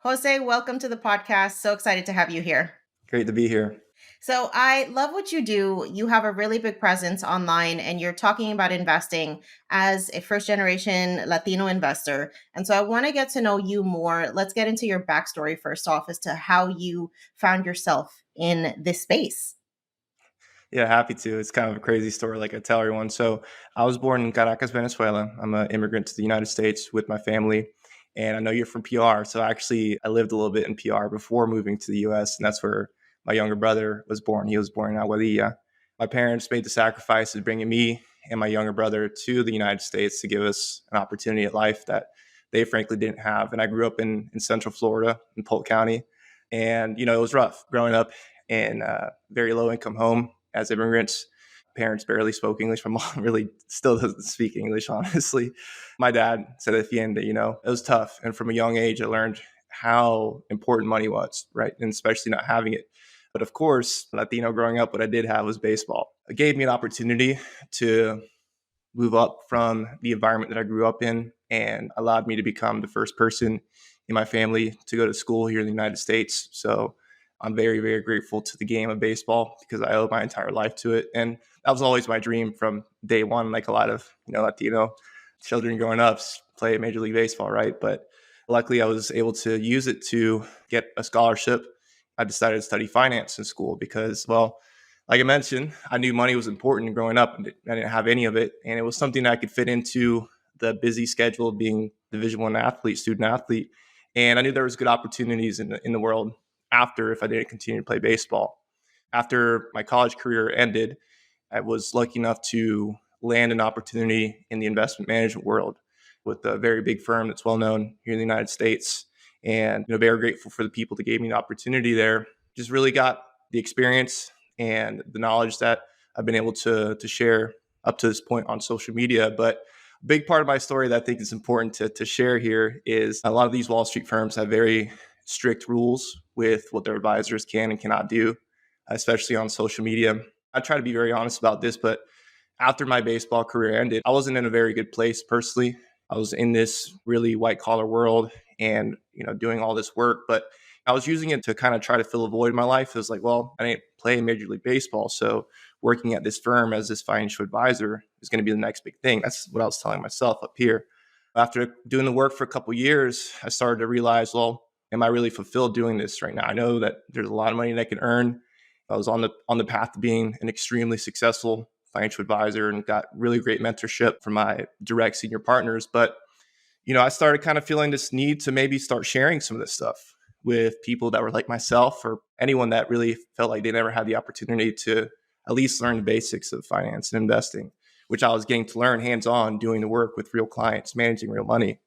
Jose, welcome to the podcast. So excited to have you here. Great to be here. So, I love what you do. You have a really big presence online and you're talking about investing as a first generation Latino investor. And so, I want to get to know you more. Let's get into your backstory first off as to how you found yourself in this space. Yeah, happy to. It's kind of a crazy story, like I tell everyone. So, I was born in Caracas, Venezuela. I'm an immigrant to the United States with my family. And I know you're from PR. So, I lived a little bit in PR before moving to the US. And that's where my younger brother was born. He was born in Aguadilla. My parents made the sacrifice of bringing me and my younger brother to the United States to give us an opportunity at life that they frankly didn't have. And I grew up in Central Florida, in Polk County. And, it was rough growing up in a very low income home as immigrants. Parents barely spoke English. My mom really still doesn't speak English, honestly. My dad said at the end that, it was tough. And from a young age, I learned how important money was, right? And especially not having it. But of course, Latino growing up, what I did have was baseball. It gave me an opportunity to move up from the environment that I grew up in and allowed me to become the first person in my family to go to school here in the United States. So I'm very, very grateful to the game of baseball because I owe my entire life to it. And that was always my dream from day one, like a lot of, Latino children growing up play Major League Baseball, right? But luckily I was able to use it to get a scholarship. I decided to study finance in school because, well, like I mentioned, I knew money was important growing up and I didn't have any of it. And it was something that I could fit into the busy schedule of being Division I athlete, student athlete. And I knew there was good opportunities in the world after if I didn't continue to play baseball. After my college career ended, I was lucky enough to land an opportunity in the investment management world with a very big firm that's well known here in the United States. And very grateful for the people that gave me the opportunity there. Just really got the experience and the knowledge that I've been able to share up to this point on social media. But a big part of my story that I think is important to share here is a lot of these Wall Street firms have very strict rules with what their advisors can and cannot do, especially on social media. I try to be very honest about this, but after my baseball career ended, I wasn't in a very good place personally. I was in this really white collar world and, doing all this work, but I was using it to kind of try to fill a void in my life. It was like, well, I didn't play Major League Baseball. So working at this firm as this financial advisor is going to be the next big thing. That's what I was telling myself up here. After doing the work for a couple of years, I started to realize, well, am I really fulfilled doing this right now? I know that there's a lot of money that I can earn. I was on the path to being an extremely successful financial advisor and got really great mentorship from my direct senior partners. But, I started kind of feeling this need to maybe start sharing some of this stuff with people that were like myself or anyone that really felt like they never had the opportunity to at least learn the basics of finance and investing, which I was getting to learn hands-on doing the work with real clients, managing real money.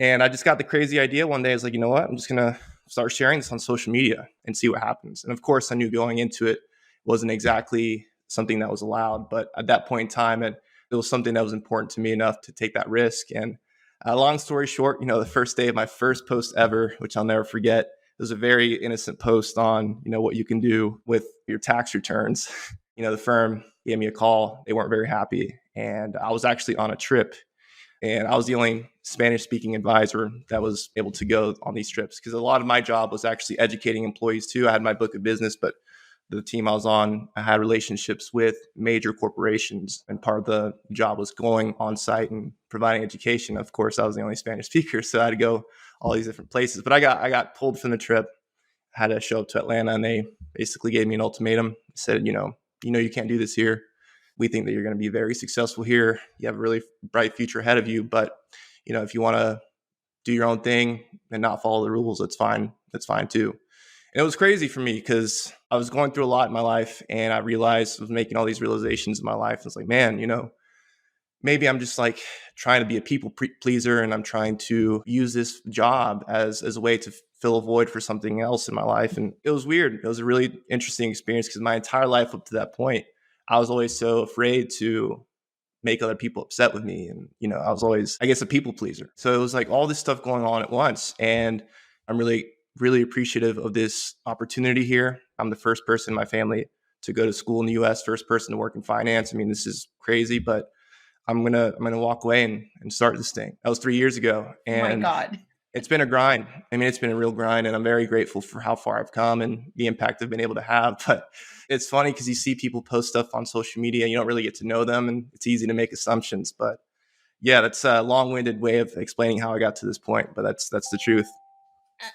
And I just got the crazy idea one day. I was like, you know what? I'm just going to start sharing this on social media and see what happens. And of course, I knew going into it wasn't exactly something that was allowed. But at that point in time, it was something that was important to me enough to take that risk. And long story short, the first day of my first post ever, which I'll never forget, it was a very innocent post on, what you can do with your tax returns. The firm gave me a call. They weren't very happy. And I was actually on a trip and I was the only Spanish speaking advisor that was able to go on these trips because a lot of my job was actually educating employees too. I had my book of business, but the team I was on, I had relationships with major corporations, and part of the job was going on site and providing education. Of course, I was the only Spanish speaker, so I had to go all these different places. But I got pulled from the trip, had to show up to Atlanta, and they basically gave me an ultimatum. Said, you can't do this here. We think that you're going to be very successful here. You have a really bright future ahead of you, but if you want to do your own thing and not follow the rules, that's fine. That's fine too. And it was crazy for me because I was going through a lot in my life and I realized I was making all these realizations in my life. I was like, man, maybe I'm just like trying to be a people pleaser and I'm trying to use this job as a way to fill a void for something else in my life. And it was weird. It was a really interesting experience because my entire life up to that point, I was always so afraid to make other people upset with me. And, I was always, I guess, a people pleaser. So it was like all this stuff going on at once. And I'm really, really appreciative of this opportunity here. I'm the first person in my family to go to school in the US, first person to work in finance. I mean, this is crazy, but I'm gonna walk away and start this thing. That was 3 years ago. Oh my And God. It's been a grind. I mean, it's been a real grind, and I'm very grateful for how far I've come and the impact I've been able to have. But it's funny because you see people post stuff on social media, you don't really get to know them, and it's easy to make assumptions. But yeah, that's a long-winded way of explaining how I got to this point, but that's the truth.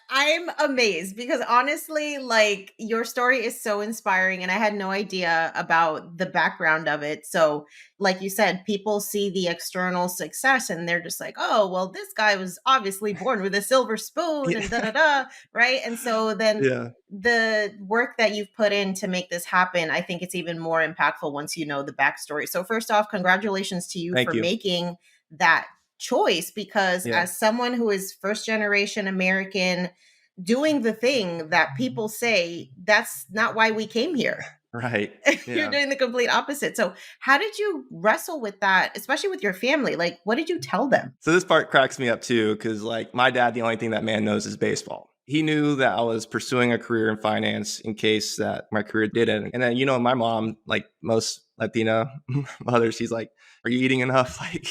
I'm amazed because honestly, like your story is so inspiring, and I had no idea about the background of it. So, like you said, people see the external success and they're just like, oh, well, this guy was obviously born with a silver spoon Yeah, and da da da, right? And so then yeah. the work that you've put in to make this happen, I think it's even more impactful once you know the backstory. So, first off, congratulations to you Thank for you. making that choice because Yeah, as someone who is first generation American doing the thing that people say that's not why we came here. right. You're Yeah. doing the complete opposite. So, how did you wrestle with that, especially with your family? Like, what did you tell them? So this part cracks me up too, because like my dad, the only thing that man knows is baseball. He knew that I was pursuing a career in finance in case that my career didn't. And then, my mom, like most Latina mothers, she's like, "Are you eating enough?" Like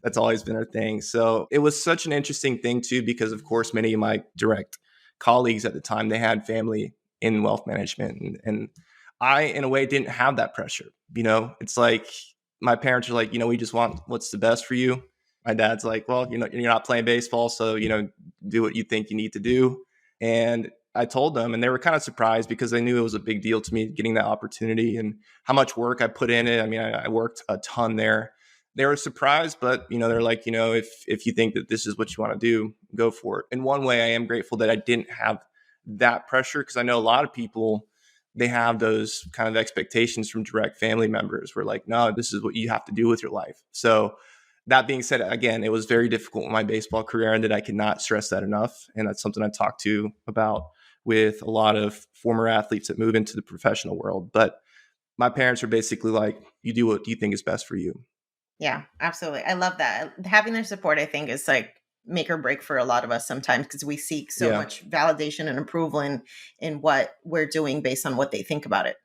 that's always been her thing. So it was such an interesting thing too, because of course, many of my direct colleagues at the time, they had family in wealth management. And I, in a way, didn't have that pressure. It's like my parents are like, we just want what's the best for you. My dad's like, well, you're not playing baseball, so do what you think you need to do. And I told them, and they were kind of surprised because they knew it was a big deal to me getting that opportunity and how much work I put in it. I mean, I worked a ton there. They were surprised, but they're like, if you think that this is what you want to do, go for it. In one way, I am grateful that I didn't have that pressure because I know a lot of people, they have those kind of expectations from direct family members. Where like, no, this is what you have to do with your life. So that being said, again, it was very difficult when my baseball career ended. I cannot stress that enough. And that's something I talk to about with a lot of former athletes that move into the professional world. But my parents are basically like, you do what you think is best for you. Yeah, absolutely. I love that. Having their support, I think, is like make or break for a lot of us sometimes because we seek so Yeah. much validation and approval in what we're doing based on what they think about it.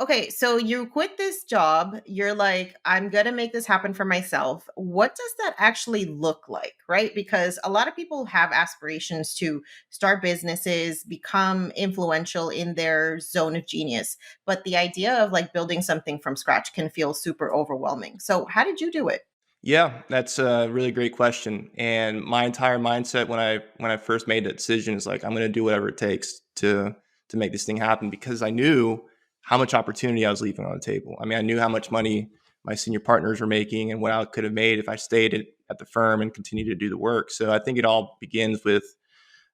Okay, so you quit this job. You're like, I'm going to make this happen for myself. What does that actually look like, right? Because a lot of people have aspirations to start businesses, become influential in their zone of genius. But the idea of like building something from scratch can feel super overwhelming. So, how did you do it? Yeah, that's a really great question. And my entire mindset when I first made the decision is like I'm going to do whatever it takes to make this thing happen because I knew how much opportunity I was leaving on the table. I mean, I knew how much money my senior partners were making and what I could have made if I stayed at the firm and continued to do the work. So I think it all begins with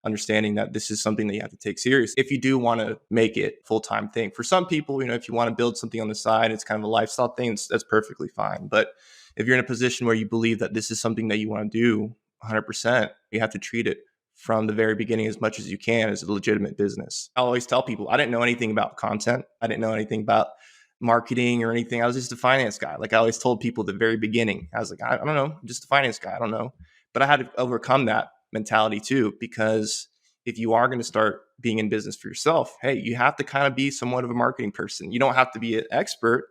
understanding that this is something that you have to take serious if you do want to make it a full-time thing. For some people, if you want to build something on the side, it's kind of a lifestyle thing, that's perfectly fine. But if you're in a position where you believe that this is something that you want to do 100%, you have to treat it from the very beginning as much as you can as a legitimate business. I always tell people I didn't know anything about content. I didn't know anything about marketing or anything. I was just a finance guy. Like I always told people at the very beginning, I was like, I don't know, I'm just a finance guy. I don't know. But I had to overcome that mentality too, because if you are going to start being in business for yourself, hey, you have to kind of be somewhat of a marketing person. You don't have to be an expert,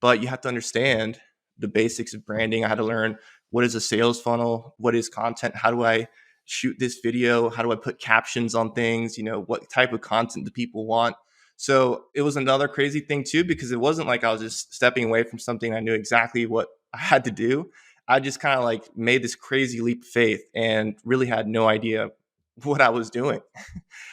but you have to understand the basics of branding. I had to learn what is a sales funnel, what is content, how do I shoot this video, how do I put captions on things, what type of content do people want. So it was another crazy thing too, because it wasn't like I was just stepping away from something. I knew exactly what I had to do. I just kind of like made this crazy leap of faith and really had no idea what I was doing.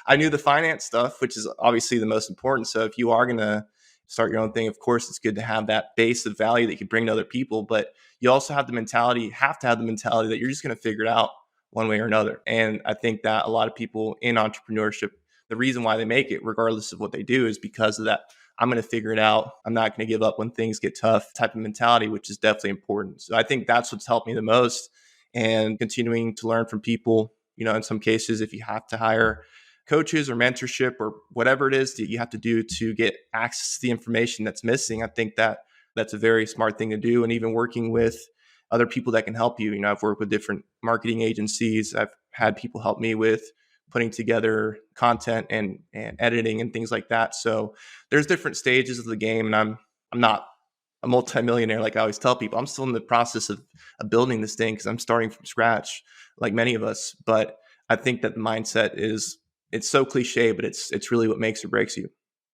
I knew the finance stuff, which is obviously the most important. So if you are going to start your own thing, of course, it's good to have that base of value that you can bring to other people. But you also have to have the mentality that you're just going to figure it out one way or another. And I think that a lot of people in entrepreneurship, the reason why they make it, regardless of what they do, is because of that. I'm going to figure it out. I'm not going to give up when things get tough type of mentality, which is definitely important. So I think that's what's helped me the most. And continuing to learn from people, in some cases, if you have to hire coaches or mentorship or whatever it is that you have to do to get access to the information that's missing, I think that that's a very smart thing to do. And even working with other people that can help you. I've worked with different marketing agencies. I've had people help me with putting together content and editing and things like that. So there's different stages of the game, and I'm not a multimillionaire like I always tell people. I'm still in the process of building this thing because I'm starting from scratch, like many of us. But I think that the mindset is, it's so cliche, but it's really what makes or breaks you.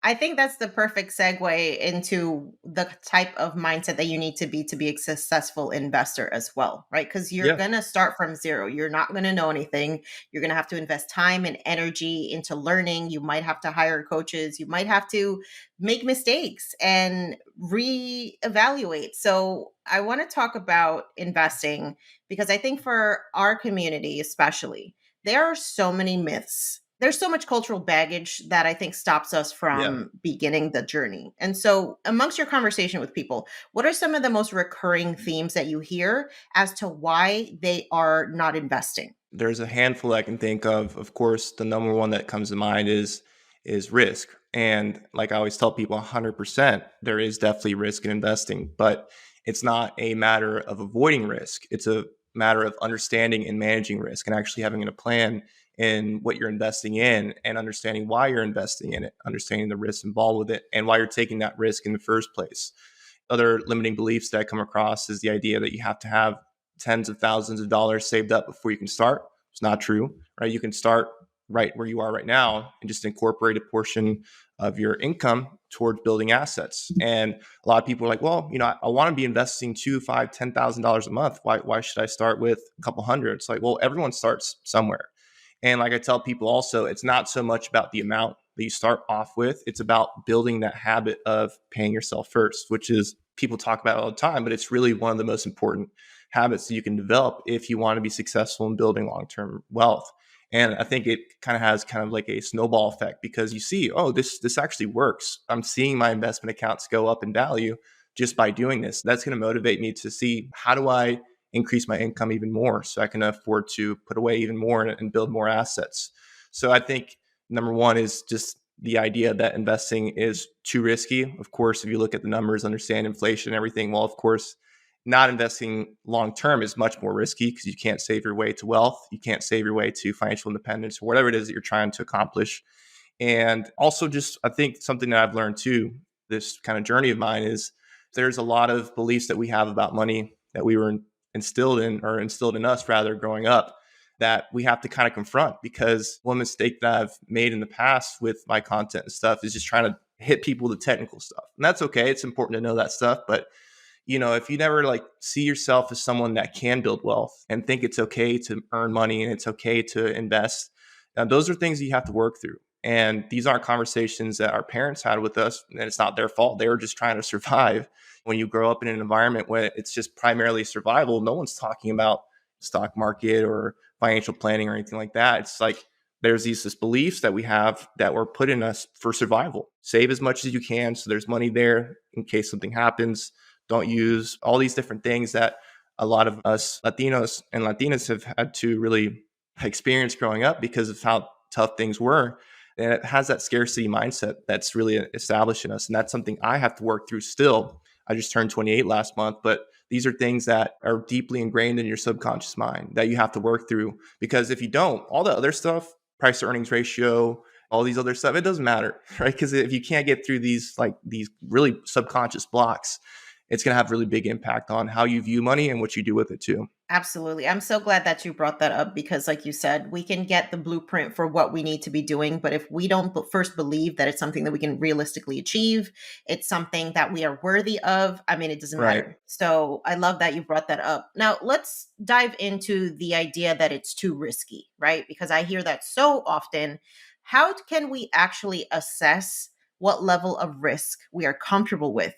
I think that's the perfect segue into the type of mindset that you need to be a successful investor as well, right? Because you're Yeah. going to start from zero. You're not going to know anything. You're going to have to invest time and energy into learning. You might have to hire coaches. You might have to make mistakes and reevaluate. So, I want to talk about investing because I think for our community, especially, there are so many myths. There's so much cultural baggage that I think stops us Yeah. from beginning the journey. And so, amongst your conversation with people, what are some of the most recurring themes that you hear as to why they are not investing? There's a handful I can think of. Of course, the number one that comes to mind is risk. And like I always tell people, 100% there is definitely risk in investing, but it's not a matter of avoiding risk. It's a matter of understanding and managing risk and actually having a plan in what you're investing in and understanding why you're investing in it, understanding the risks involved with it and why you're taking that risk in the first place. Other limiting beliefs that I come across is the idea that you have to have tens of thousands of dollars saved up before you can start. It's not true, right? You can start right where you are right now and just incorporate a portion of your income towards building assets. And a lot of people are like, well, I want to be investing two, five, $10,000 a month. Why should I start with a couple hundred? It's like, well, everyone starts somewhere. And like I tell people also, it's not so much about the amount that you start off with. It's about building that habit of paying yourself first, which is people talk about all the time, but it's really one of the most important habits that you can develop if you want to be successful in building long-term wealth. And I think it kind of has kind of like a snowball effect because you see, oh, this actually works. I'm seeing my investment accounts go up in value just by doing this. That's going to motivate me to see how do I increase my income even more so I can afford to put away even more and build more assets. So I think number one is just the idea that investing is too risky. Of course, if you look at the numbers, understand inflation and everything, well, of course, not investing long term is much more risky because you can't save your way to wealth. You can't save your way to financial independence or whatever it is that you're trying to accomplish. And also, just I think something that I've learned too, this kind of journey of mine is there's a lot of beliefs that we have about money that we were instilled in us rather growing up that we have to kind of confront because one mistake that I've made in the past with my content and stuff is just trying to hit people with the technical stuff. And that's okay. It's important to know that stuff. But if you never like see yourself as someone that can build wealth and think it's okay to earn money and it's okay to invest, those are things you have to work through. And these aren't conversations that our parents had with us, and it's not their fault. They were just trying to survive. When you grow up in an environment where it's just primarily survival, no one's talking about stock market or financial planning or anything like that. It's like there's these beliefs that we have that were put in us for survival. Save as much as you can so there's money there in case something happens. Don't use all these different things that a lot of us Latinos and Latinas have had to really experience growing up because of how tough things were. And it has that scarcity mindset that's really established in us. And that's something I have to work through still. I just turned 28 last month, but these are things that are deeply ingrained in your subconscious mind that you have to work through. Because if you don't, all the other stuff, price to earnings ratio, all these other stuff, it doesn't matter, right? Because if you can't get through these really subconscious blocks, it's going to have really big impact on how you view money and what you do with it too. Absolutely. I'm so glad that you brought that up because, like you said, we can get the blueprint for what we need to be doing. But if we don't first believe that it's something that we can realistically achieve, it's something that we are worthy of, I mean, it doesn't Right. matter. So I love that you brought that up. Now, let's dive into the idea that it's too risky, right? Because I hear that so often. How can we actually assess what level of risk we are comfortable with?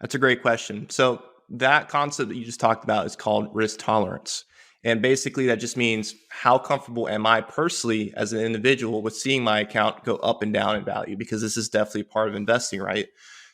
That's a great question. So that concept that you just talked about is called risk tolerance. And basically that just means how comfortable am I personally as an individual with seeing my account go up and down in value, because this is definitely part of investing, right?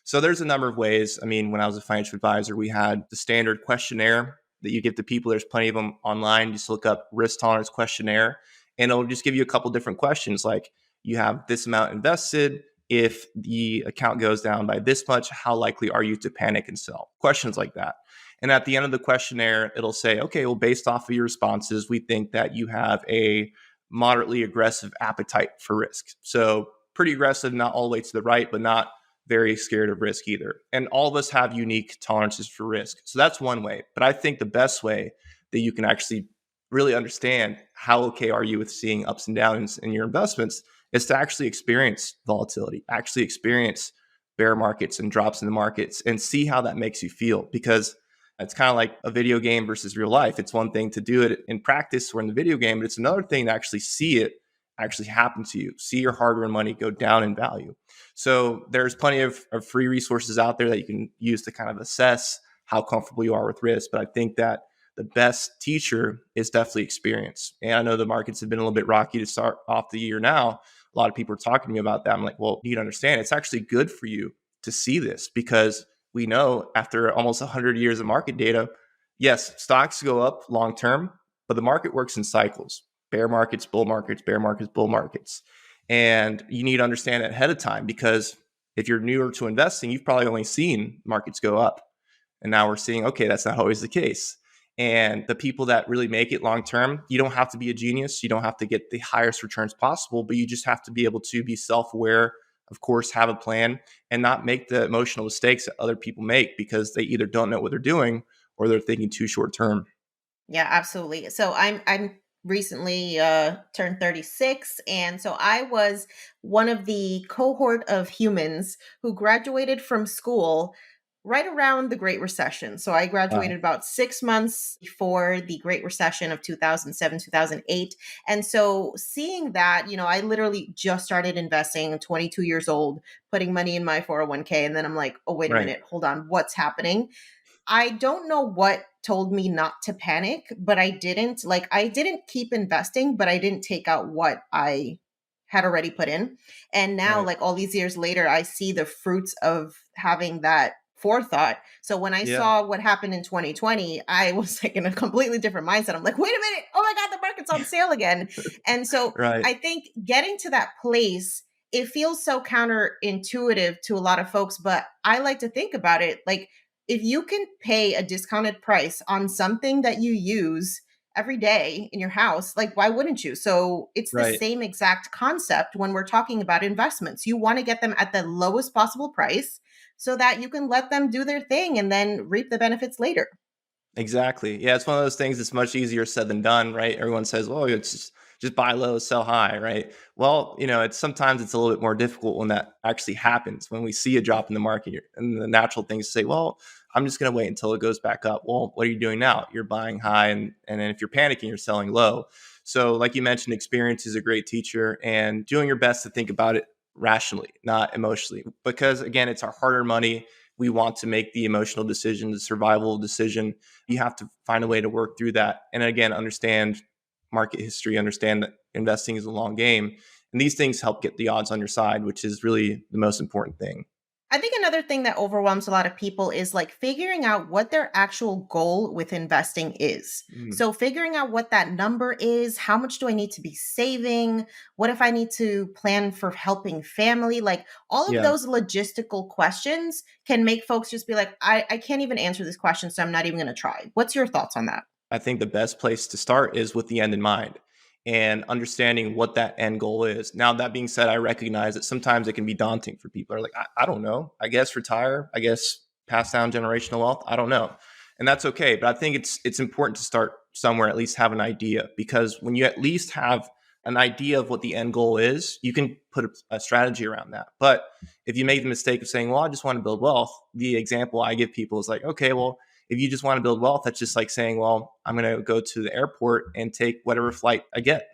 So there's a number of ways. I mean, when I was a financial advisor, we had the standard questionnaire that you give to people. There's plenty of them online. Just look up risk tolerance questionnaire and it'll just give you a couple different questions like you have this amount invested. If the account goes down by this much, how likely are you to panic and sell? Questions like that. And at the end of the questionnaire, it'll say, okay, well, based off of your responses, we think that you have a moderately aggressive appetite for risk. So pretty aggressive, not all the way to the right, but not very scared of risk either. And all of us have unique tolerances for risk. So that's one way. But I think the best way that you can actually really understand how okay are you with seeing ups and downs in your investments is to actually experience volatility, actually experience bear markets and drops in the markets and see how that makes you feel. Because it's kind of like a video game versus real life. It's one thing to do it in practice or in the video game, but it's another thing to actually see it actually happen to you, see your hard-earned money go down in value. So there's plenty of free resources out there that you can use to kind of assess how comfortable you are with risk. But I think that the best teacher is definitely experience. And I know the markets have been a little bit rocky to start off the year now. A lot of people are talking to me about that. I'm like, well, you need to understand it's actually good for you to see this, because we know after almost 100 years of market data, yes, stocks go up long term, but the market works in cycles: bear markets, bull markets, bear markets, bull markets. And you need to understand it ahead of time, because if you're newer to investing, you've probably only seen markets go up. And now we're seeing, okay, that's not always the case. And the people that really make it long term, you don't have to be a genius. You don't have to get the highest returns possible, but you just have to be able to be self aware, of course, have a plan, and not make the emotional mistakes that other people make because they either don't know what they're doing or they're thinking too short term. Yeah, absolutely. So I'm recently turned 36, and so I was one of the cohort of humans who graduated from school right around the Great Recession. So I Wow. graduated about 6 months before the Great Recession of 2007, 2008. And so seeing that, I literally just started investing, 22 years old, putting money in my 401k, and then I'm like, "Oh, wait a Right. minute. Hold on. What's happening?" I don't know what told me not to panic, but I didn't. Like, I didn't keep investing, but I didn't take out what I had already put in. And now, Right. like all these years later, I see the fruits of having that forethought. So when I Yeah. saw what happened in 2020, I was like in a completely different mindset. I'm like, wait a minute. Oh my God, the market's on sale again. And so Right. I think getting to that place, it feels so counterintuitive to a lot of folks, but I like to think about it like, if you can pay a discounted price on something that you use every day in your house, like why wouldn't you? So it's the Right. same exact concept when we're talking about investments. You want to get them at the lowest possible price so that you can let them do their thing and then reap the benefits later. Exactly. Yeah, it's one of those things that's much easier said than done, right? Everyone says, "Well, it's just buy low, sell high," right? Well, it's sometimes it's a little bit more difficult when that actually happens. When we see a drop in the market, and the natural thing is to say, "Well, I'm just going to wait until it goes back up." Well, what are you doing now? You're buying high, and then if you're panicking, you're selling low. So, like you mentioned, experience is a great teacher, and doing your best to think about it rationally, not emotionally, because again, it's our hard-earned money. We want to make the emotional decision, the survival decision. You have to find a way to work through that. And again, understand market history, understand that investing is a long game. And these things help get the odds on your side, which is really the most important thing. I think another thing that overwhelms a lot of people is like figuring out what their actual goal with investing is. Mm, So, figuring out what that number is, how much do I need to be saving? What if I need to plan for helping family? Like, all of yeah. those logistical questions can make folks just be like, I can't even answer this question, so I'm not even going to try. What's your thoughts on that? I think the best place to start is with the end in mind and understanding what that end goal is. Now, that being said, I recognize that sometimes it can be daunting for people. Are like, I don't know. I guess retire. I guess pass down generational wealth. I don't know, and that's okay. But I think it's important to start somewhere. At least have an idea, because when you at least have an idea of what the end goal is, you can put a strategy around that. But if you make the mistake of saying, "Well, I just want to build wealth," the example I give people is like, "Okay, well, if you just want to build wealth, that's just like saying, well, I'm going to go to the airport and take whatever flight I get.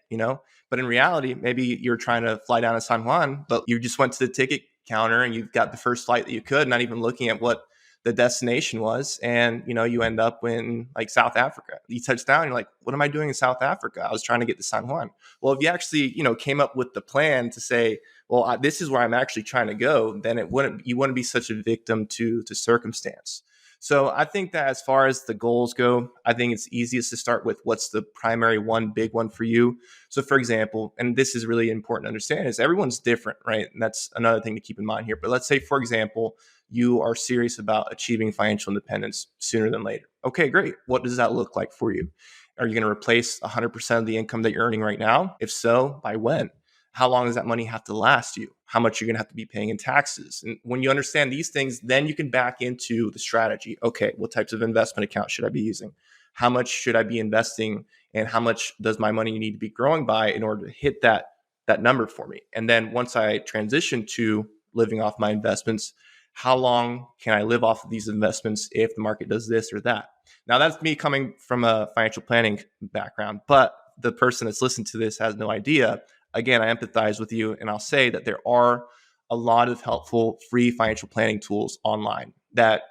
But in reality, maybe you're trying to fly down to San Juan, but you just went to the ticket counter and you got the first flight that you could, not even looking at what the destination was. And, you end up in like South Africa. You touch down, you're like, what am I doing in South Africa? I was trying to get to San Juan. Well, if you actually, came up with the plan to say, well, this is where I'm actually trying to go, then you wouldn't be such a victim to circumstance. So I think that as far as the goals go, I think it's easiest to start with what's the primary one, big one for you. So for example, and this is really important to understand, is everyone's different, right? And that's another thing to keep in mind here. But let's say, for example, you are serious about achieving financial independence sooner than later. Okay, great. What does that look like for you? Are you going to replace 100% of the income that you're earning right now? If so, by when? How long does that money have to last you? How much you're going to have to be paying in taxes? And when you understand these things, then you can back into the strategy. Okay, what types of investment accounts should I be using? How much should I be investing and how much does my money need to be growing by in order to hit that number for me. And then once I transition to living off my investments, how long can I live off of these investments if the market does this or that? Now, that's me coming from a financial planning background, but the person that's listened to this has no idea. Again, I empathize with you, and I'll say that there are a lot of helpful free financial planning tools online that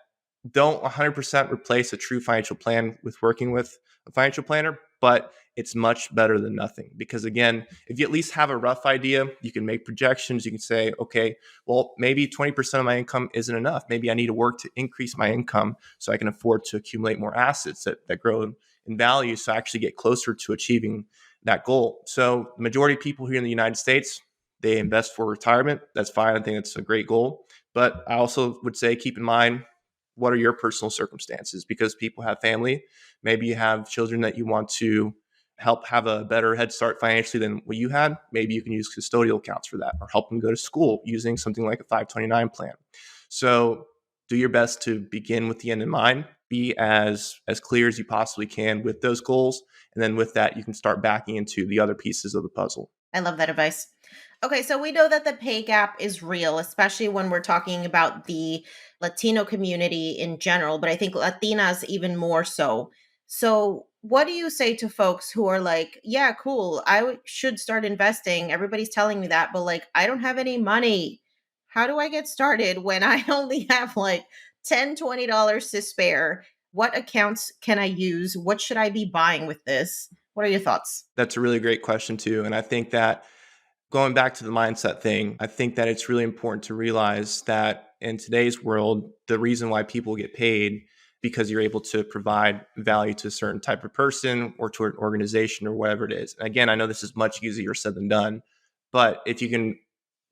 don't 100% replace a true financial plan with working with a financial planner, but it's much better than nothing. Because again, if you at least have a rough idea, you can make projections. You can say, okay, well, maybe 20% of my income isn't enough. Maybe I need to work to increase my income so I can afford to accumulate more assets that grow in value, so I actually get closer to achieving that goal. So the majority of people here in the United States, they invest for retirement. That's fine. I think it's a great goal. But I also would say keep in mind, what are your personal circumstances? Because people have family. Maybe you have children that you want to help have a better head start financially than what you had. Maybe you can use custodial accounts for that, or help them go to school using something like a 529 plan. So do your best to begin with the end in mind. Be as clear as you possibly can with those goals. And then with that, you can start backing into the other pieces of the puzzle. I love that advice. Okay, so we know that the pay gap is real, especially when we're talking about the Latino community in general, but I think Latinas even more so. So, what do you say to folks who are like, yeah, cool, should start investing. Everybody's telling me that, but like, I don't have any money. How do I get started when I only have like $10, $20 to spare? What accounts can I use? What should I be buying with this? What are your thoughts? That's a really great question, too. And I think that going back to the mindset thing, I think that it's really important to realize that in today's world, the reason why people get paid because you're able to provide value to a certain type of person or to an organization or whatever it is. And again, I know this is much easier said than done, but if you can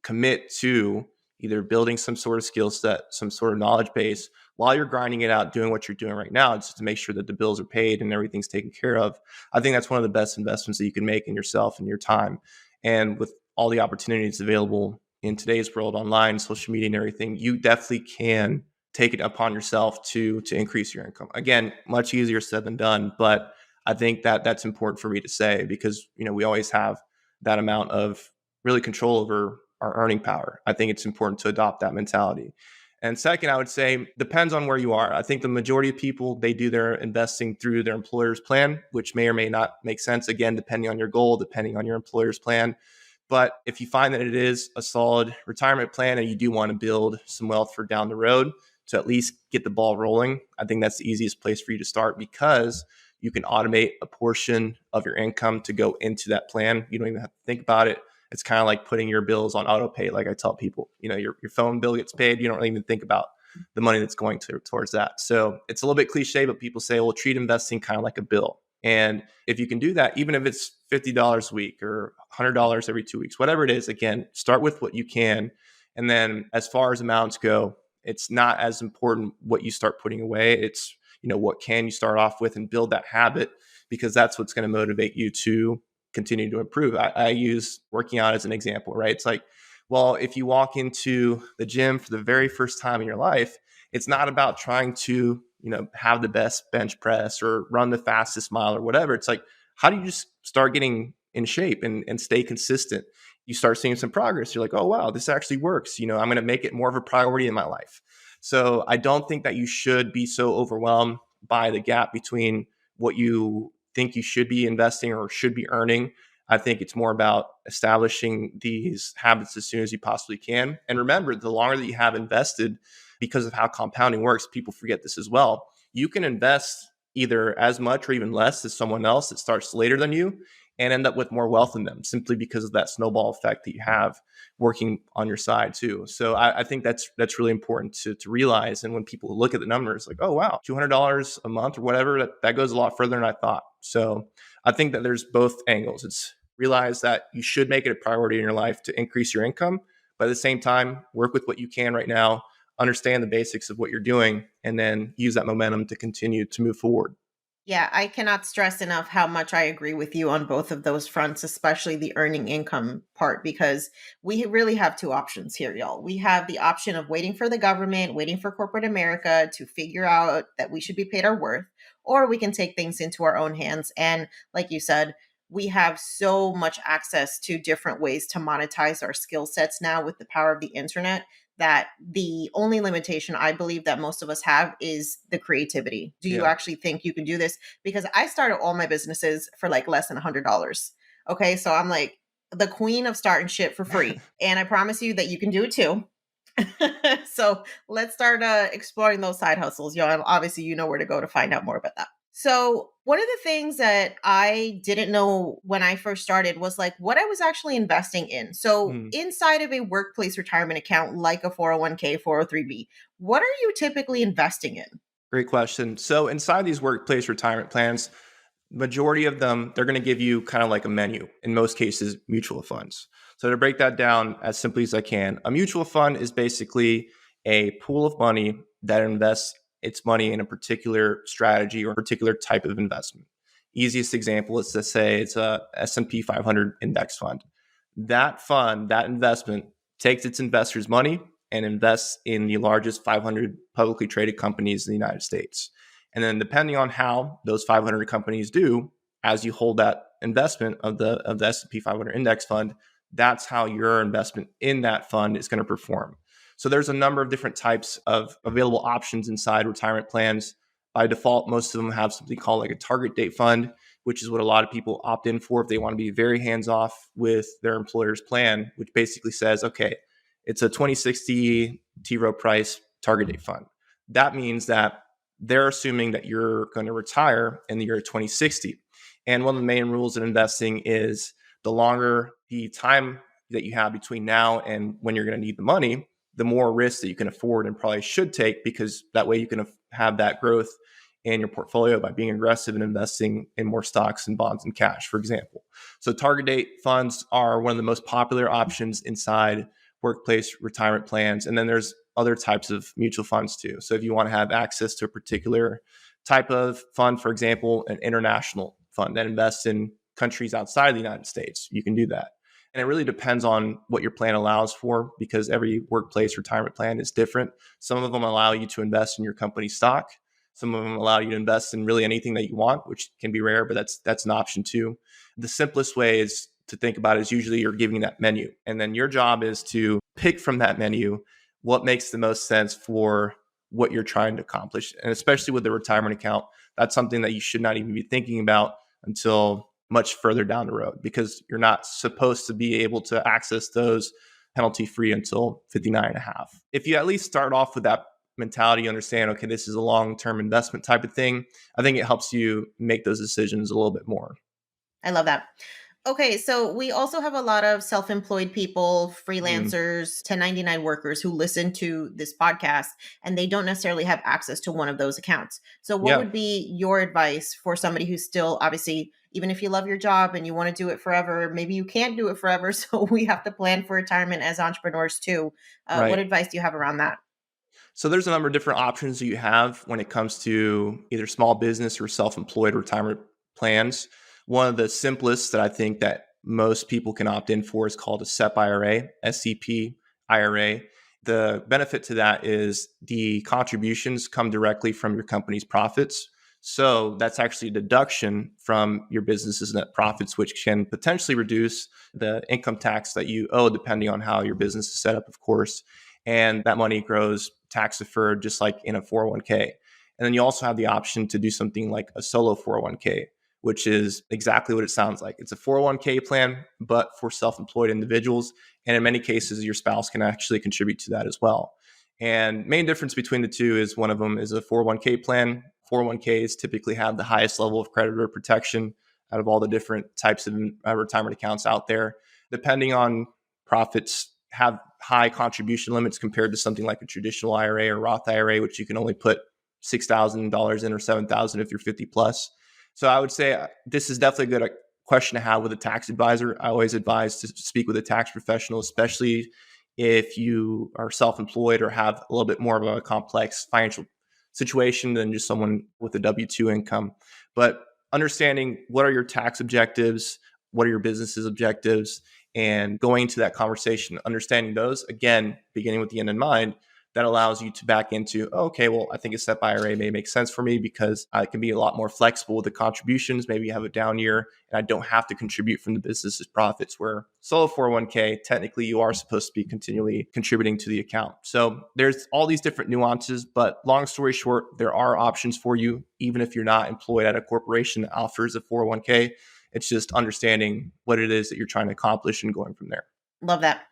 commit to either building some sort of skill set, some sort of knowledge base while you're grinding it out, doing what you're doing right now, just to make sure that the bills are paid and everything's taken care of. I think that's one of the best investments that you can make in yourself and your time. And with all the opportunities available in today's world, online, social media, and everything, you definitely can take it upon yourself to increase your income. Again, much easier said than done, but I think that that's important for me to say because we always have that amount of really control over our earning power. I think it's important to adopt that mentality. And second, I would say depends on where you are. I think the majority of people, they do their investing through their employer's plan, which may or may not make sense. Again, depending on your goal, depending on your employer's plan. But if you find that it is a solid retirement plan and you do want to build some wealth for down the road to at least get the ball rolling, I think that's the easiest place for you to start because you can automate a portion of your income to go into that plan. You don't even have to think about it. It's kind of like putting your bills on auto pay. Like I tell people, your phone bill gets paid. You don't really even think about the money that's going towards that. So it's a little bit cliche, but people say, well, treat investing kind of like a bill. And if you can do that, even if it's $50 a week or $100 every 2 weeks, whatever it is, again, start with what you can. And then as far as amounts go, it's not as important what you start putting away. It's, what can you start off with and build that habit because that's what's going to motivate you to continue to improve. I use working out as an example, right? It's like, well, if you walk into the gym for the very first time in your life, it's not about trying to, have the best bench press or run the fastest mile or whatever. It's like, how do you just start getting in shape and stay consistent? You start seeing some progress. You're like, oh, wow, this actually works. I'm going to make it more of a priority in my life. So I don't think that you should be so overwhelmed by the gap between what you think you should be investing or should be earning. I think it's more about establishing these habits as soon as you possibly can. And remember, the longer that you have invested, because of how compounding works, people forget this as well. You can invest either as much or even less as someone else that starts later than you and end up with more wealth than them simply because of that snowball effect that you have working on your side too. So I think that's really important to realize. And when people look at the numbers, like, oh wow, $200 a month or whatever, that goes a lot further than I thought. So I think that there's both angles. It's realize that you should make it a priority in your life to increase your income, but at the same time, work with what you can right now, understand the basics of what you're doing, and then use that momentum to continue to move forward. Yeah, I cannot stress enough how much I agree with you on both of those fronts, especially the earning income part, because we really have two options here, y'all. We have the option of waiting for the government, waiting for corporate America to figure out that we should be paid our worth, or we can take things into our own hands. And like you said, we have so much access to different ways to monetize our skill sets now with the power of the internet, that the only limitation I believe that most of us have is the creativity. Do you Yeah. actually think you can do this? Because I started all my businesses for like less than $100. Okay. So I'm like the queen of starting shit for free. And I promise you that you can do it too. So let's start exploring those side hustles. Obviously, you know where to go to find out more about that. So, one of the things that I didn't know when I first started was like what I was actually investing in. So, Mm. inside of a workplace retirement account like a 401k, 403b, what are you typically investing in? Great question. So inside these workplace retirement plans, majority of them, they're going to give you kind of like a menu, in most cases, mutual funds. So to break that down as simply as I can, a mutual fund is basically a pool of money that invests its money in a particular strategy or a particular type of investment. Easiest example is to say it's a S&P 500 index fund. That fund, that investment takes its investors' money and invests in the largest 500 publicly traded companies in the United States. And then depending on how those 500 companies do, as you hold that investment of the S&P 500 index fund, that's how your investment in that fund is going to perform. So there's a number of different types of available options inside retirement plans. By default, most of them have something called like a target date fund, which is what a lot of people opt in for if they want to be very hands off with their employer's plan, which basically says, okay, it's a 2060 T. Rowe Price target date fund. That means that they're assuming that you're going to retire in the year 2060. And one of the main rules in investing is the longer the time that you have between now and when you're going to need the money, the more risk that you can afford and probably should take, because that way you can have that growth in your portfolio by being aggressive and investing in more stocks and bonds and cash, for example. So target date funds are one of the most popular options inside workplace retirement plans. And then there's other types of mutual funds too. So if you want to have access to a particular type of fund, for example, an international fund that invests in countries outside of the United States, you can do that. And it really depends on what your plan allows for, because every workplace retirement plan is different. Some of them allow you to invest in your company stock. Some of them allow you to invest in really anything that you want, which can be rare, but that's an option too. The simplest way is to think about it is usually you're giving that menu. And then your job is to pick from that menu what makes the most sense for what you're trying to accomplish. And especially with the retirement account, that's something that you should not even be thinking about until much further down the road, because you're not supposed to be able to access those penalty free until 59 and a half. If you at least start off with that mentality, you understand, okay, this is a long-term investment type of thing, I think it helps you make those decisions a little bit more. I love that. Okay, so we also have a lot of self employed people, Mm, freelancers, 1099 workers who listen to this podcast and they don't necessarily have access to one of those accounts. So, what yeah. would be your advice for somebody who's still obviously, even if you love your job and you want to do it forever, maybe you can't do it forever. So, we have to plan for retirement as entrepreneurs too. What Right. advice do you have around that? So there's a number of different options that you have when it comes to either small business or self-employed retirement plans. One of the simplest that I think that most people can opt in for is called a SEP IRA, SCP IRA. The benefit to that is the contributions come directly from your company's profits. So that's actually a deduction from your business's net profits, which can potentially reduce the income tax that you owe, depending on how your business is set up, of course. And that money grows tax deferred, just like in a 401k. And then you also have the option to do something like a solo 401k, which is exactly what it sounds like. It's a 401k plan, but for self employed individuals. And in many cases, your spouse can actually contribute to that as well. And main difference between the two is one of them is a 401k plan. 401ks typically have the highest level of creditor protection out of all the different types of retirement accounts out there. Depending on profits, have high contribution limits compared to something like a traditional IRA or Roth IRA, which you can only put $6,000 in or $7,000 if you're 50 plus. So I would say this is definitely a good question to have with a tax advisor. I always advise to speak with a tax professional, especially if you are self-employed or have a little bit more of a complex financial situation than just someone with a W-2 income. But understanding what are your tax objectives, what are your business's objectives, and going into that conversation, understanding those, again, beginning with the end in mind, that allows you to back into, oh, okay, well, I think a SEP IRA may make sense for me because I can be a lot more flexible with the contributions. Maybe you have a down year and I don't have to contribute from the business's profits, where solo 401k, technically you are supposed to be continually contributing to the account. So there's all these different nuances, but long story short, there are options for you, even if you're not employed at a corporation that offers a 401k. It's just understanding what it is that you're trying to accomplish and going from there. Love that.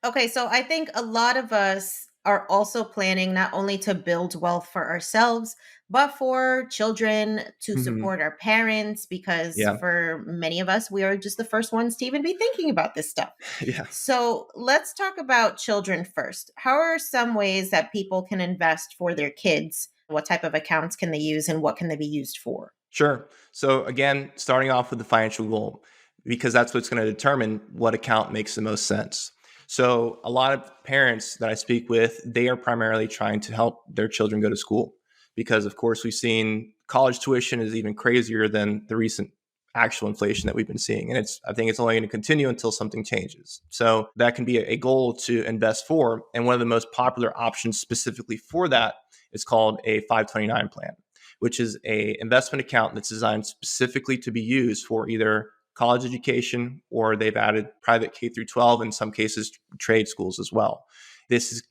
Okay, so I think a lot of us are also planning not only to build wealth for ourselves, but for children, to Hmm. support our parents, because Yeah. for many of us, we are just the first ones to even be thinking about this stuff. Yeah. So let's talk about children first. How are some ways that people can invest for their kids? What type of accounts can they use and what can they be used for? Sure. So again, starting off with the financial goal, because that's what's going to determine what account makes the most sense. So a lot of parents that I speak with, they are primarily trying to help their children go to school because of course we've seen college tuition is even crazier than the recent actual inflation that we've been seeing. And I think it's only going to continue until something changes. So that can be a goal to invest for. And one of the most popular options specifically for that is called a 529 plan, which is a investment account that's designed specifically to be used for either college education, or they've added private K through 12, in some cases trade schools as well.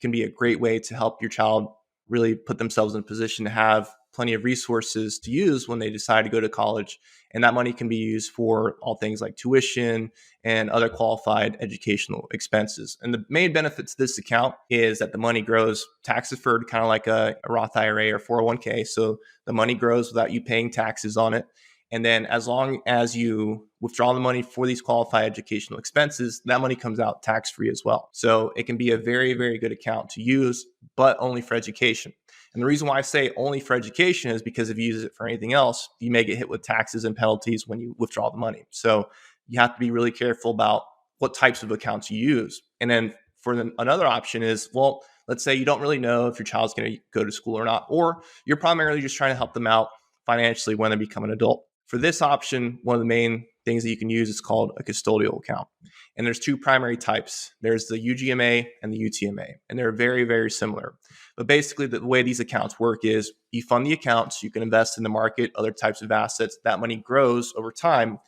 Can be a great way to help your child really put themselves in a position to have plenty of resources to use when they decide to go to college. And that money can be used for all things like tuition and other qualified educational expenses. And the main benefit to this account is that the money grows tax deferred, kind of like a Roth IRA or 401k. So the money grows without you paying taxes on it. And then as long as you withdraw the money for these qualified educational expenses, that money comes out tax free as well. So it can be a very, very good account to use, but only for education. And the reason why I say only for education is because if you use it for anything else, you may get hit with taxes and penalties when you withdraw the money. So you have to be really careful about what types of accounts you use. And then another option is, well, let's say you don't really know if your child's going to go to school or not, or you're primarily just trying to help them out financially when they become an adult. For this option, one of the main things that you can use is called a custodial account. And there's two primary types. There's the UGMA and the UTMA, and they're very, very similar. But basically, the way these accounts work is you fund the accounts, you can invest in the market, other types of assets. That money grows over time.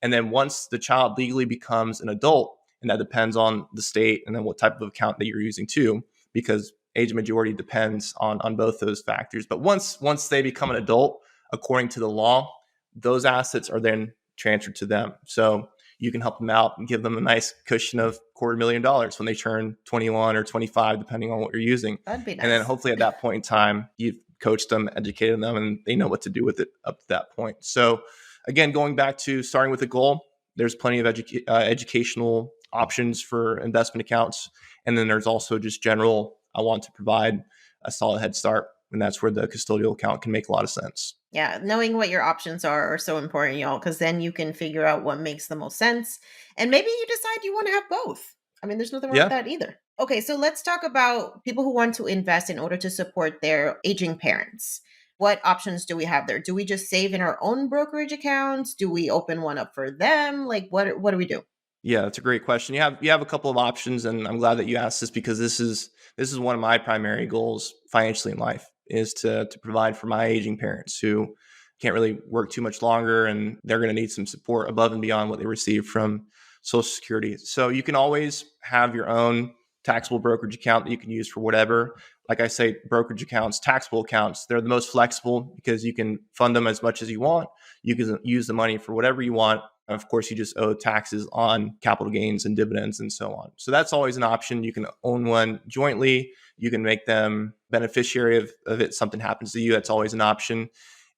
And then once the child legally becomes an adult, and that depends on the state and then what type of account that you're using too, because age majority depends on both those factors. But once they become an adult, according to the law, those assets are then transferred to them. So you can help them out and give them a nice cushion of $250,000 when they turn 21 or 25, depending on what you're using. That'd be And then nice. hopefully at that point in time, you've coached them, educated them, and they know what to do with it up to that point. So again, going back to starting with a goal, there's plenty of educational options for investment accounts. And then there's also just general, I want to provide a solid head start. And that's where the custodial account can make a lot of sense. Yeah, knowing what your options are so important, y'all, because then you can figure out what makes the most sense. And maybe you decide you want to have both. I mean, there's nothing wrong with Yeah. that either. Okay, so let's talk about people who want to invest in order to support their aging parents. What options do we have there? Do we just save in our own brokerage accounts? Do we open one up for them? Like what do we do? Yeah, that's a great question. You have a couple of options, and I'm glad that you asked this because this is one of my primary goals financially in life is to provide for my aging parents who can't really work too much longer, and they're going to need some support above and beyond what they receive from Social Security. So you can always have your own taxable brokerage account that you can use for whatever. Like I say, brokerage accounts, taxable accounts, they're the most flexible because you can fund them as much as you want. You can use the money for whatever you want. Of course, you just owe taxes on capital gains and dividends and so on. So that's always an option. You can own one jointly. You can make them beneficiary of it. Something happens to you. That's always an option.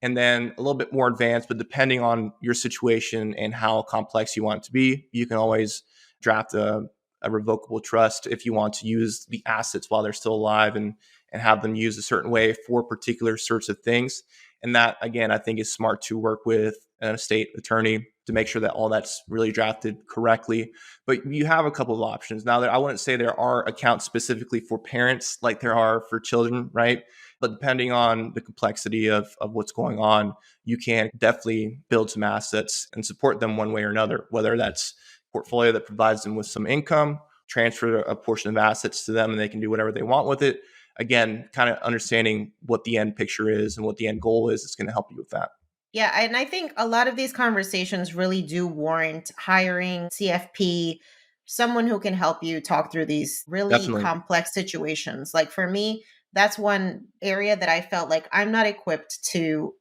And then a little bit more advanced, but depending on your situation and how complex you want it to be, you can always draft a revocable trust if you want to use the assets while they're still alive and have them used a certain way for particular sorts of things. And that, again, I think is smart to work with an estate attorney to make sure that all that's really drafted correctly. But you have a couple of options. Now, I wouldn't say there are accounts specifically for parents like there are for children, right? But depending on the complexity of what's going on, you can definitely build some assets and support them one way or another, whether that's portfolio that provides them with some income, transfer a portion of assets to them, and they can do whatever they want with it. again, kind of understanding what the end picture is and what the end goal is going to help you with that. Yeah, and I think a lot of these conversations really do warrant hiring CFP, someone who can help you talk through these really Definitely. complex situations. Like for me, that's one area that I felt like I'm not equipped to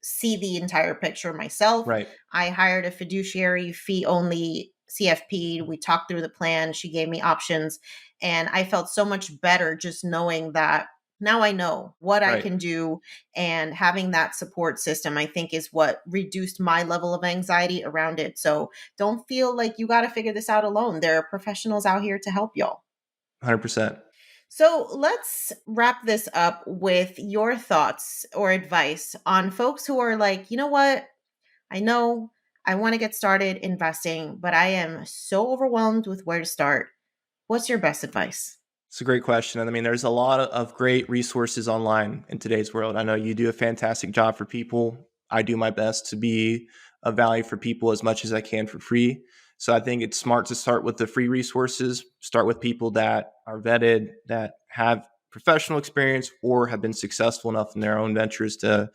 see the entire picture myself. Right. I hired a fiduciary fee only CFP. We talked through the plan. She gave me options. And I felt so much better just knowing that now I know what I Right. can do. And having that support system, I think, is what reduced my level of anxiety around it. So don't feel like you got to figure this out alone. There are professionals out here to help y'all. 100%. So let's wrap this up with your thoughts or advice on folks who are like, you know what? I know I want to get started investing, but I am so overwhelmed with where to start. What's your best advice? It's a great question. And I mean, there's a lot of great resources online in today's world. I know you do a fantastic job for people. I do my best to be of value for people as much as I can for free. So I think it's smart to start with the free resources, start with people that are vetted, that have professional experience or have been successful enough in their own ventures to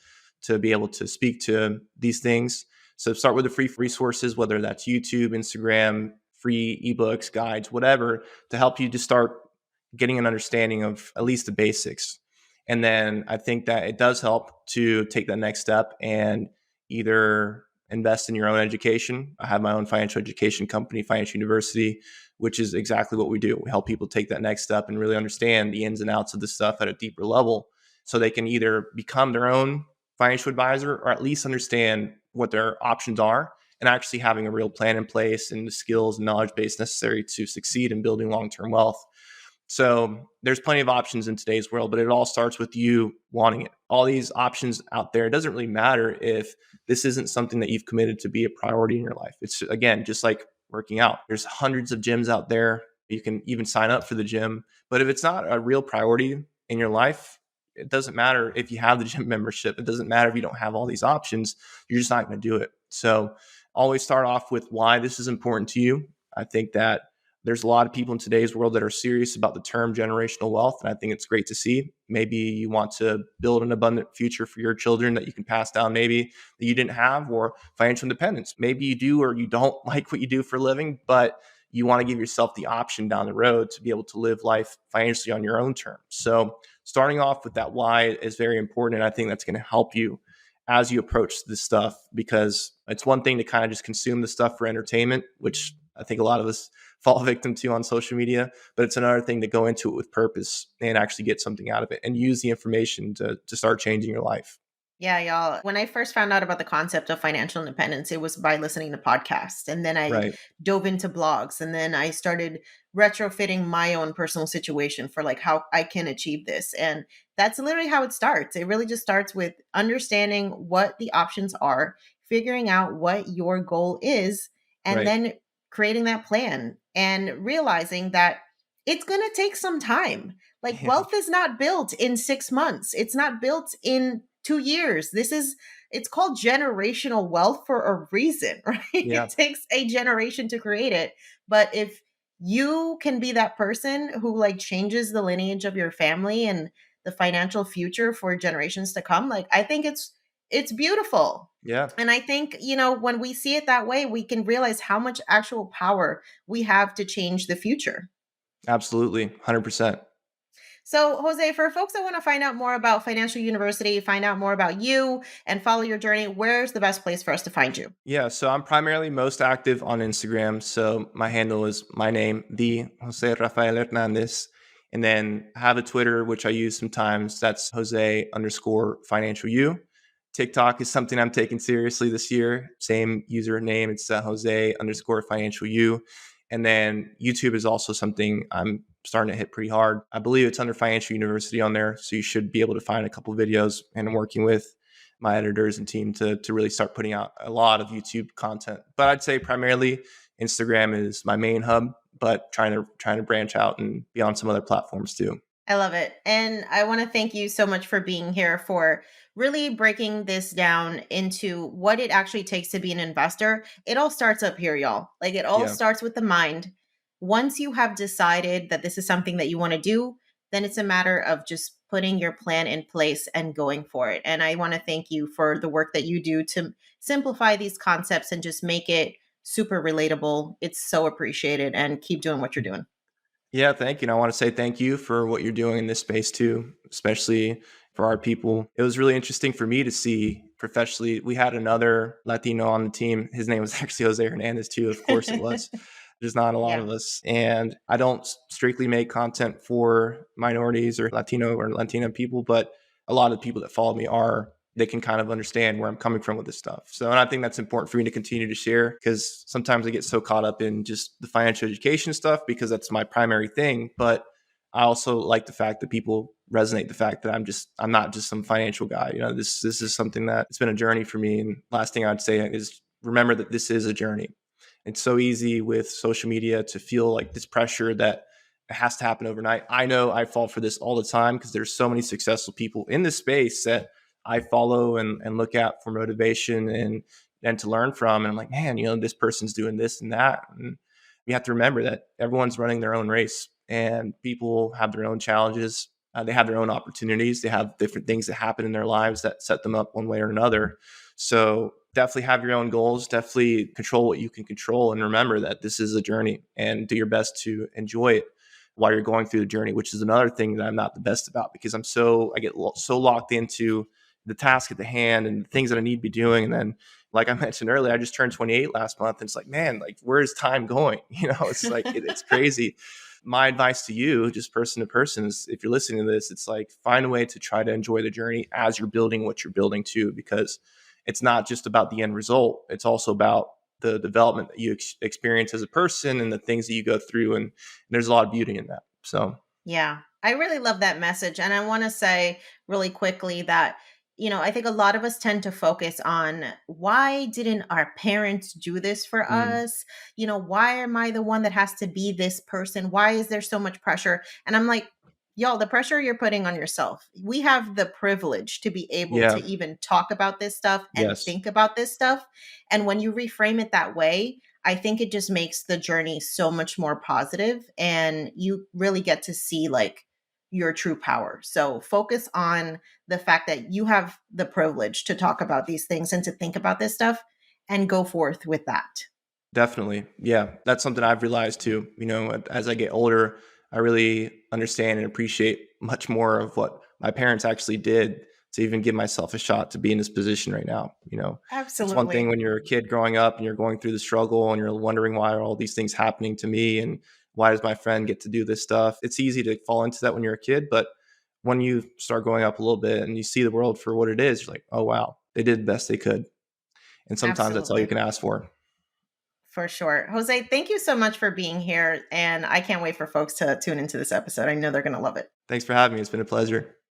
be able to speak to these things. So start with the free resources, whether that's YouTube, Instagram, free ebooks, guides, whatever, to help you to start getting an understanding of at least the basics. And then I think that it does help to take that next step and either invest in your own education. I have my own financial education company, Financial University, which is exactly what we do. We help people take that next step and really understand the ins and outs of the stuff at a deeper level so they can either become their own financial advisor or at least understand what their options are and actually having a real plan in place and the skills and knowledge base necessary to succeed in building long-term wealth. So there's plenty of options in today's world, but it all starts with you wanting it. All these options out there, it doesn't really matter if this isn't something that you've committed to be a priority in your life. It's again, just like working out. There's hundreds of gyms out there. You can even sign up for the gym. But if it's not a real priority in your life, it doesn't matter if you have the gym membership. It doesn't matter if you don't have all these options. You're just not going to do it. So always start off with why this is important to you. I think that there's a lot of people in today's world that are serious about the term generational wealth. And I think it's great to see. Maybe you want to build an abundant future for your children that you can pass down, maybe that you didn't have, or financial independence. Maybe you do or you don't like what you do for a living, but you want to give yourself the option down the road to be able to live life financially on your own terms. So starting off with that why is very important. And I think that's going to help you as you approach this stuff, because it's one thing to kind of just consume the stuff for entertainment, which I think a lot of us fall victim to on social media, but it's another thing to go into it with purpose and actually get something out of it and use the information to start changing your life. Yeah, y'all. When I first found out about the concept of financial independence, it was by listening to podcasts. And then I Right. dove into blogs. And then I started retrofitting my own personal situation for like how I can achieve this. And that's literally how it starts. It really just starts with understanding what the options are, figuring out what your goal is, and Right. then creating that plan and realizing that it's going to take some time. Like Yeah. wealth is not built in 6 months. It's not built in 2 years. It's called generational wealth for a reason, right? Yeah. It takes a generation to create it. But if you can be that person who like changes the lineage of your family and the financial future for generations to come, like I think it's beautiful. Yeah. And I think, when we see it that way, we can realize how much actual power we have to change the future. Absolutely. 100%. So, Jose, for folks that want to find out more about Financial University, find out more about you, and follow your journey, where's the best place for us to find you? Yeah. So I'm primarily most active on Instagram. So my handle is my name, the Jose Rafael Hernandez. And then I have a Twitter, which I use sometimes. That's Jose underscore financial you. TikTok is something I'm taking seriously this year. Same username. It's Jose underscore financial you. And then YouTube is also something I'm starting to hit pretty hard. I believe it's under Financial University on there. So you should be able to find a couple of videos, and I'm working with my editors and team to really start putting out a lot of YouTube content. But I'd say primarily Instagram is my main hub, but trying to branch out and be on some other platforms too. I love it. And I want to thank you so much for being here, for really breaking this down into what it actually takes to be an investor. It all starts up here, y'all. Like it all Yeah. starts with the mind. Once you have decided that this is something that you want to do, then it's a matter of just putting your plan in place and going for it. And I want to thank you for the work that you do to simplify these concepts and just make it super relatable. It's so appreciated, and keep doing what you're doing. Yeah, thank you. And I want to say thank you for what you're doing in this space too, especially for our people. It was really interesting for me to see professionally. We had another Latino on the team. His name was actually Jose Hernandez too. Of course it was. There's not a lot Yeah. of us. And I don't strictly make content for minorities or Latino or Latina people, but a lot of the people that follow me are, they can kind of understand where I'm coming from with this stuff. So, and I think that's important for me to continue to share because sometimes I get so caught up in just the financial education stuff because that's my primary thing. But I also like the fact that people resonate the fact that I'm not just some financial guy. You know, this is something that it's been a journey for me. And last thing I'd say is remember that this is a journey. It's so easy with social media to feel like this pressure that it has to happen overnight. I know I fall for this all the time because there's so many successful people in this space that I follow and look at for motivation and to learn from. And I'm like, man, you know, this person's doing this and that. And we have to remember that everyone's running their own race and people have their own challenges. They have their own opportunities. They have different things that happen in their lives that set them up one way or another. So definitely have your own goals, definitely control what you can control. And remember that this is a journey and do your best to enjoy it while you're going through the journey, which is another thing that I'm not the best about because I get so locked into the task at the hand and the things that I need to be doing. And then, like I mentioned earlier, I just turned 28 last month. And it's like, man, like, where is time going? You know, it's like, it's crazy. My advice to you, just person to person, is if you're listening to this, it's like, find a way to try to enjoy the journey as you're building what you're building too, because it's not just about the end result. It's also about the development that you experience as a person and the things that you go through. And there's a lot of beauty in that. So, Yeah, I really love that message. And I want to say really quickly that, I think a lot of us tend to focus on why didn't our parents do this for mm, us? Why am I the one that has to be this person? Why is there so much pressure? And I'm like, y'all, the pressure you're putting on yourself. We have the privilege to be able to yeah, even talk about this stuff and yes, think about this stuff. And when you reframe it that way, I think it just makes the journey so much more positive, and you really get to see like your true power. So focus on the fact that you have the privilege to talk about these things and to think about this stuff, and go forth with that. definitely. Yeah, that's something I've realized too. You know, as I get older, I really understand and appreciate much more of what my parents actually did to even give myself a shot to be in this position right now. You know, it's one thing Absolutely. when you're a kid growing up and you're going through the struggle and you're wondering why are all these things happening to me and why does my friend get to do this stuff? It's easy to fall into that when you're a kid, but when you start growing up a little bit and you see the world for what it is, you're like, oh wow, they did the best they could. And sometimes that's all you Absolutely. can ask for. For sure. Jose, thank you so much for being here. And I can't wait for folks to tune into this episode. I know they're going to love it. Thanks for having me. It's been a pleasure.